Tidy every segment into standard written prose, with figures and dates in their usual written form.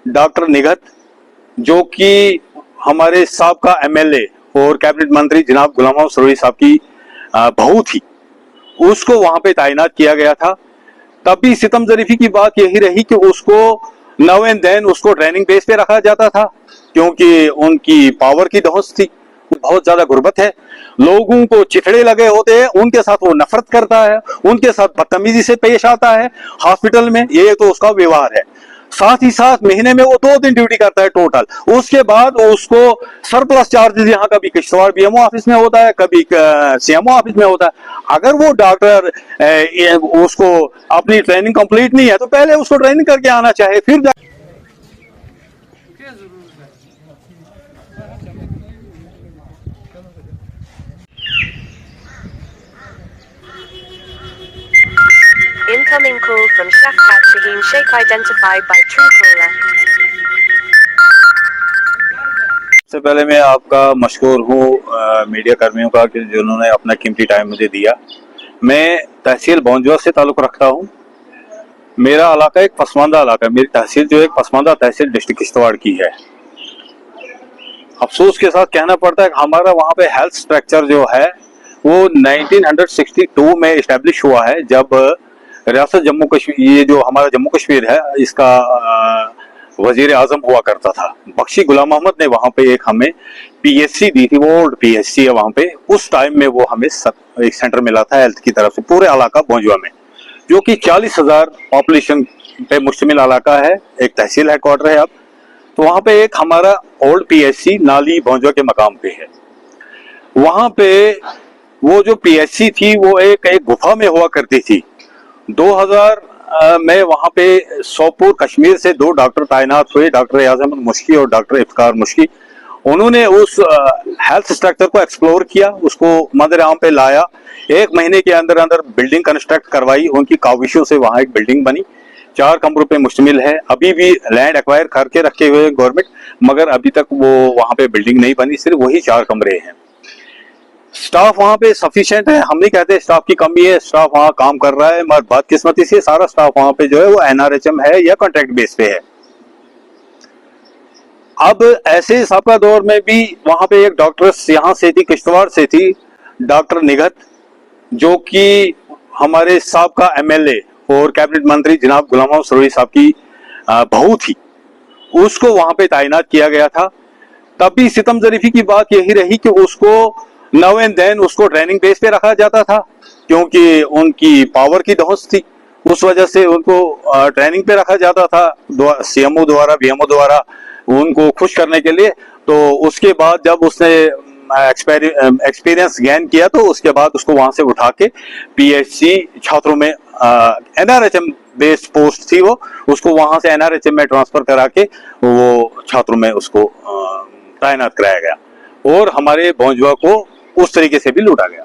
Doctor Nighat, जो कि हमारे साबका एमएलए और कैबिनेट मंत्री जनाब गुलाम मोहम्मद सरोही साहब की बहू थी, उसको वहां पे तैनात किया गया था। तब भी सितम जरीफी की बात यही रही कि उसको नाउ एंड देन उसको ट्रेनिंग बेस पे रखा जाता था, क्योंकि उनकी पावर की दहस थी, बहुत ज्यादा गुर्बत है, लोगों को चिथड़े लगे होते हैं, उनके साथ वो नफरत करता है, उनके साथ बदतमीजी से पेश आता है हॉस्पिटल में, ये तो उसका व्यवहार है। साथ ही साथ महीने में वो 2 दिन ड्यूटी करता है टोटल, उसके बाद उसको सरप्लस चार्जेस यहाँ कभी किश्तवाड़ बीएमओ ऑफिस में होता है, कभी सीएमओ ऑफिस में होता है। अगर वो डॉक्टर उसको अपनी ट्रेनिंग कंप्लीट नहीं है तो पहले उसको ट्रेनिंग करके आना चाहिए, फिर Incoming call from Shafkat Shaheen Sheikh identified by Truecaller. सबसे पहले मैं आपका मशकूर हूँ मीडिया कर्मियों का कि जिन्होंने अपना कीमती टाइम मुझे दिया। मैं तहसील बौंजवा से ताल्लुक़ रखता हूँ। मेरा इलाका एक पसमानदा इलाका है, मेरी तहसील जो एक पसमानदा तहसील डिस्ट्रिक्ट किश्तवाड़ की है। अफसोस के साथ कहना पड़ता है कि हमारा वहाँ पे हेल्थ स्ट्रक्चर जो है वो 1962 में इस्टेब्लिश हुआ है, जब रियासत जम्मू कश्मीर, ये जो हमारा जम्मू कश्मीर है, इसका वजीर आजम हुआ करता था बख्शी गुलाम मोहम्मद ने वहाँ पे एक हमें पीएचसी दी थी, वो ओल्ड पीएचसी है वहाँ पे। उस टाइम में वो हमें एक सेंटर मिला था हेल्थ की तरफ से पूरे इलाका बौंजवा में, जो कि 40,000 पॉपुलेशन पे मुश्तमिल इलाका है, एक तहसील हेडक्वार्टर है अब। तो वहाँ पे एक हमारा ओल्ड पीएचसी नाली बौंजवा के मकाम पे है। वहाँ पे वो जो पीएचसी थी वो एक गुफा में हुआ करती थी। 2000 में वहाँ पे सोपुर कश्मीर से 2 डॉक्टर तैनात हुए, डॉक्टर एजाज अहमद मुश्की और डॉक्टर इफ्तार मुश्की। उन्होंने उस हेल्थ स्ट्रक्चर को एक्सप्लोर किया, उसको मंजर आम पे लाया। 1 महीने के अंदर अंदर बिल्डिंग कंस्ट्रक्ट करवाई, उनकी काविशों से वहाँ एक बिल्डिंग बनी, 4 कमरों पे मुश्तमिल है। अभी भी लैंड एक्वायर करके रखे हुए गवर्नमेंट, मगर अभी तक वो वहाँ पे बिल्डिंग नहीं बनी, सिर्फ वही 4 कमरे हैं। स्टाफ वहाँ पे सफिशिएंट है, हम नहीं कहते स्टाफ की कमी है, स्टाफ वहाँ काम कर रहा है, मगर बदकिस्मती से सारा स्टाफ वहाँ पे जो है वो एनआरएचएम है या कॉन्ट्रैक्ट बेस पे है। अब ऐसे सबका दौर में भी वहाँ पे एक डॉक्टर यहाँ से थी, किश्तवाड़ से थी, डॉक्टर निगहत, जो कि हमारे साबका एमएलए और कैबिनेट मंत्री जनाब गुलाम मोहम्मद सरोही साहब की बहू थी, उसको वहाँ पे तैनात किया गया था। तब भी सितम जरीफी की बात यही रही कि उसको नाउ एंड देन उसको ट्रेनिंग बेस पे रखा जाता था, क्योंकि उनकी पावर की दहस थी, उस वजह से उनको ट्रेनिंग पे रखा जाता था सीएमओ द्वारा, बीएमओ द्वारा, उनको खुश करने के लिए। तो उसके बाद जब उसने एक्सपीरियंस गेन किया तो उसके बाद उसको वहां से उठा के पीएचसी छात्रों में एनआरएचएम बेस्ड पोस्ट थी वो, उसको वहां से एनआरएचएम में ट्रांसफर करा के वो छात्रों में उसको तैनात कराया गया और हमारे बौंजवा को उस तरीके से भी लूटा गया।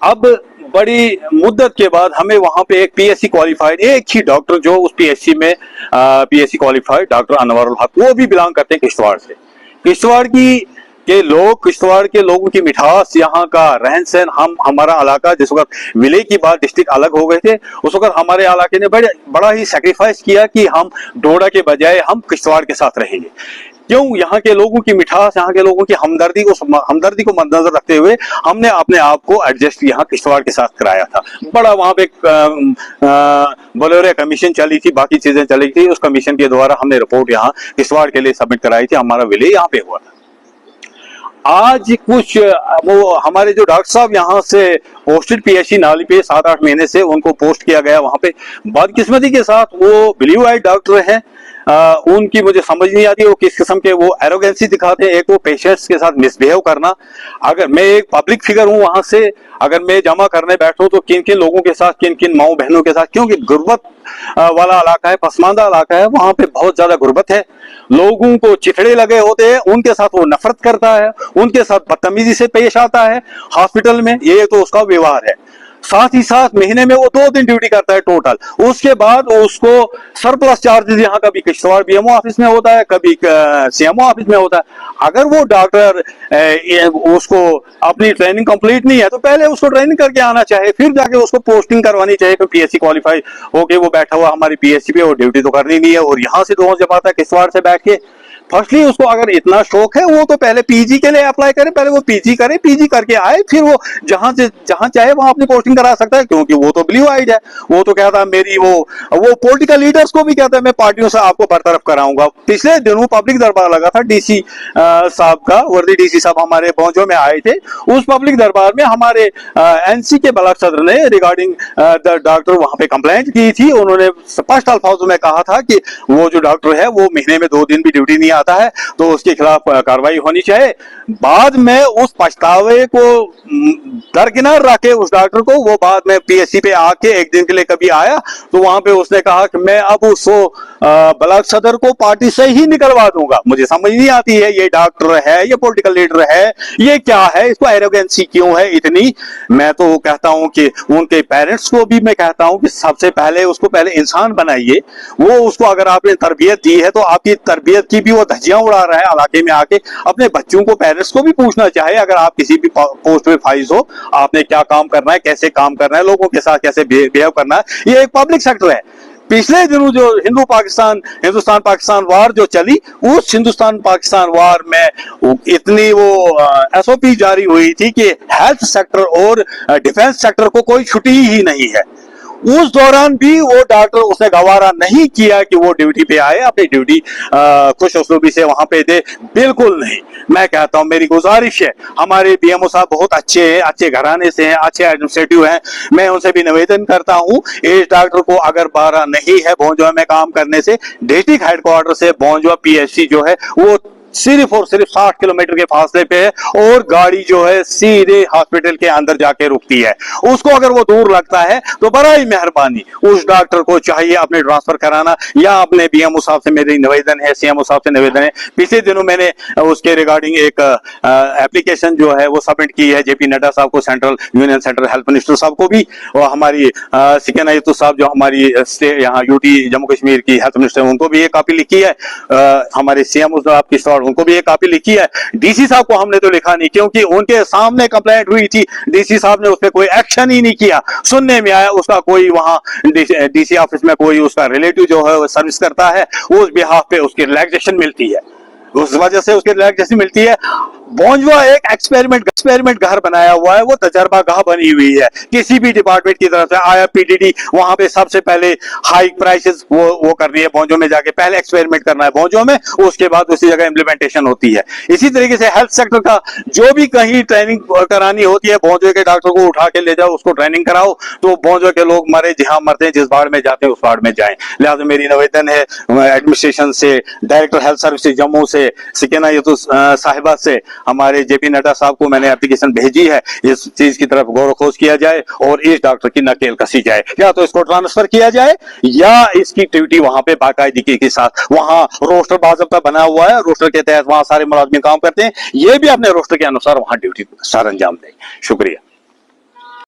अब बड़ी मुद्दत के बाद हमें वहां पे एक पीएचसी क्वालिफाइड एक ही डॉक्टर जो उस पीएचसी में पीएचसी क्वालिफाइड डॉक्टर अनवरुल हक, वो भी बिलोंग करते हैं किश्तवाड़ से। किश्तवाड़ के लोग, किश्तवाड़ के लोगों की मिठास, यहाँ का रहन सहन, हमारा इलाका जिस वक्त विलेज की बात डिस्ट्रिक्ट अलग हो गए थे, उस वक्त हमारे इलाके ने बड़ा ही सेक्रीफाइस किया कि हम डोडा के बजाय हम किश्तवाड़ के साथ रहेंगे। क्यों? यहाँ के लोगों की मिठास, यहाँ के लोगों की हमदर्दी को मद्देनजर रखते हुए हमने अपने आप को एडजस्ट यहाँ किश्तवाड़ के साथ कराया था। बड़ा वहाँ पे बोलेरो कमीशन चली थी, बाकी चीजें चली थी, उस कमीशन के द्वारा हमने रिपोर्ट यहाँ किश्तवाड़ के लिए सबमिट कराई थी, हमारा विलेज यहाँ पे हुआ था। आज कुछ वो हमारे जो डॉक्टर साहब यहाँ से पोस्टेड पीएचसी नाली पे 7-8 महीने से उनको पोस्ट किया गया वहाँ पे, बदकिस्मती के साथ वो ब्लू आई डॉक्टर हैं। उनकी मुझे समझ नहीं आती वो किस किस्म के वो एरोगेंसी दिखाते हैं। एक वो पेशेंट्स के साथ मिसबिहेव करना। अगर मैं एक पब्लिक फिगर हूँ वहां से, अगर मैं जमा करने बैठूं तो किन किन लोगों के साथ, किन किन माओ बहनों के साथ, क्योंकि गुर्बत वाला इलाका है, पसमानदा इलाका है, वहां पे बहुत ज्यादा गुर्बत है, लोगों को चिथड़े लगे होते हैं, उनके साथ वो नफरत करता है, उनके साथ बदतमीजी से पेश आता है हॉस्पिटल में, ये तो उसका व्यवहार है। साथ ही साथ महीने में वो 2 दिन ड्यूटी करता है टोटल। उसके बाद उसको सरप्लस चार्जेस यहाँ कभी किश्तवाड़ बीएमओ ऑफिस में होता है, कभी सीएमओ ऑफिस में होता है। अगर वो डॉक्टर उसको अपनी ट्रेनिंग कंप्लीट नहीं है तो पहले उसको ट्रेनिंग करके आना चाहिए, फिर जाके उसको पोस्टिंग करवानी चाहिए। तो पीएससी क्वालिफाई होके वो बैठा हुआ हमारी पीएससी पे, और ड्यूटी तो करनी नहीं है, और यहाँ से दोनों जब आता है किश्तवाड़ से बैठ के। फर्स्टली उसको अगर इतना शौक है वो तो पहले पीजी के लिए अप्लाई करे, पहले वो पीजी करे, पीजी करके आए, फिर वो जहां चाहे वहां अपनी पोस्टिंग करा सकता है, क्योंकि वो तो ब्लू आइड है। वो तो कहता है मेरी वो पॉलिटिकल लीडर्स को भी कहता है मैं पार्टियों से आपको बरतरफ कराऊंगा। पिछले दिनों पब्लिक दरबार लगा था डीसी साहब का, वर्दी डीसी साहब हमारे पहुंचो में आए थे। उस पब्लिक दरबार में हमारे एनसी के ब्लॉक सदर ने रिगार्डिंग द डॉक्टर वहां पे कंप्लेंट की थी। उन्होंने स्पष्ट अल्फाजों में कहा था कि वो जो डॉक्टर है वो महीने में 2 दिन भी ड्यूटी नहीं आता है, तो उसके खिलाफ कार्रवाई होनी चाहिए। बाद में उस पछतावे को दरकिनार रखे उस डॉक्टर को, वो बाद में पीएससी पे आके एक दिन के लिए कभी आया तो वहां पे उसने कहा कि मैं अब उस ब्लॉक सदर को पार्टी से ही निकलवा दूंगा। मुझे समझ नहीं आती है ये डॉक्टर है, ये पॉलिटिकल लीडर है, ये क्या है, इसको एरोगेंसी क्यों है इतनी। मैं तो कहता हूं कि उनके पेरेंट्स को भी मैं कहता हूं कि सबसे पहले उसको पहले इंसान बनाइए। वो उसको अगर आपने तरबियत दी है तो आपकी तरबियत की भी वो धज्जियां उड़ा रहा है इलाके में आके। अपने बच्चों को, पेरेंट्स को भी पूछना चाहिए, अगर आप किसी भी पोस्ट पे फाइज हो, आपने क्या काम करना है, कैसे काम करना है, लोगों के साथ कैसे बिहेव करना है। ये एक पब्लिक सेक्टर है। पिछले दिनों जो हिंदुस्तान पाकिस्तान वार जो चली, उस हिंदुस्तान पाकिस्तान वार में इतनी वो एसओपी जारी हुई थी कि हेल्थ सेक्टर और डिफेंस सेक्टर को कोई छुट्टी ही नहीं है। उस दौरान भी वो डॉक्टर उसने गवारा नहीं किया कि वो ड्यूटी पे आए, अपनी ड्यूटी खुश उसलूबी से वहां पे दे, बिल्कुल नहीं। मैं कहता हूं, मेरी गुजारिश है, हमारे बीएमओ साहब बहुत अच्छे हैं, अच्छे घराने से हैं, अच्छे एडमिनिस्ट्रेटिव हैं। मैं उनसे भी निवेदन करता हूं, इस डॉक्टर को अगर बारह नहीं है भोंजवा में काम करने से, डिस्ट्रिक्ट हेडक्वार्टर से भोंजवा पीएचसी जो है वो सिर्फ और सिर्फ 60 किलोमीटर के फासले पे है, और गाड़ी जो है सीधे हॉस्पिटल के अंदर जाके रुकती है। उसको अगर वो दूर लगता है तो बड़ा ही मेहरबानी उस डॉक्टर को चाहिए अपने ट्रांसफर कराना, या अपने बीएमओ साहब से मेरी निवेदन है, सीएमओ साहब से निवेदन है। पिछले दिनों मैंने उसके रिगार्डिंग एक एप्लीकेशन जो है वो सबमिट की है जेपी नड्डा साहब को, central union central health minister साहब को भी, और हमारी सिकन आयुक्त साहब जो हमारी यहाँ यूटी जम्मू कश्मीर की हेल्थ मिनिस्टर, उनको भी एक कॉपी लिखी है। हमारे सीएमओ साहब की उनको भी एक कॉपी लिखी है। डीसी साहब को हमने तो लिखा नहीं, क्योंकि उनके सामने कंप्लेंट हुई थी, डीसी साहब ने उस पर कोई एक्शन ही नहीं किया। सुनने में आया उसका कोई वहां डीसी ऑफिस में कोई उसका रिलेटिव जो है वो सर्विस करता है, उस बिहाफ पे उसकी रिलैक्सेशन मिलती है, उस वजह से उसकी रिलैक्सेशन मिलती है। भोंजवा एक एक्सपेरिमेंट घर बनाया हुआ है, वो तजर्बा गाह बनी हुई है। किसी भी डिपार्टमेंट की तरफ से आया पीडीडी, वहां पे सबसे पहले हाई प्राइसेस वो करनी है भोंजवा में जाके, पहले एक्सपेरिमेंट करना है भोंजवा में, उसके बाद उसी जगह इंप्लीमेंटेशन होती है। इसी तरीके से हेल्थ सेक्टर का जो भी कहीं ट्रेनिंग करानी होती है, भोंजवा के डॉक्टर को उठा के ले जाओ, उसको ट्रेनिंग कराओ, तो भोंजवा के लोग मरे जहां मरते हैं, जिस वार्ड में जाते हैं उस वार्ड में जाएं। लिहाजा मेरी निवेदन है एडमिनिस्ट्रेशन से, डायरेक्टर हेल्थ सर्विसेज जम्मू से, सिकना साहिबा से, हमारे जेपी नड्डा साहब को मैंने एप्लीकेशन भेजी है। इस चीज की तरफ गौर खोज किया जाए और इस डॉक्टर की नकेल कसी जाए, या तो इसको ट्रांसफर किया जाए या इसकी ड्यूटी वहां पे बाकायदगी के साथ, वहां रोस्टर बाज़ाब्ता बना हुआ है, रोस्टर के तहत वहां सारे मुलाजिम काम करते हैं, ये भी अपने रोस्टर के अनुसार वहां ड्यूटी सर अंजाम दें। शुक्रिया।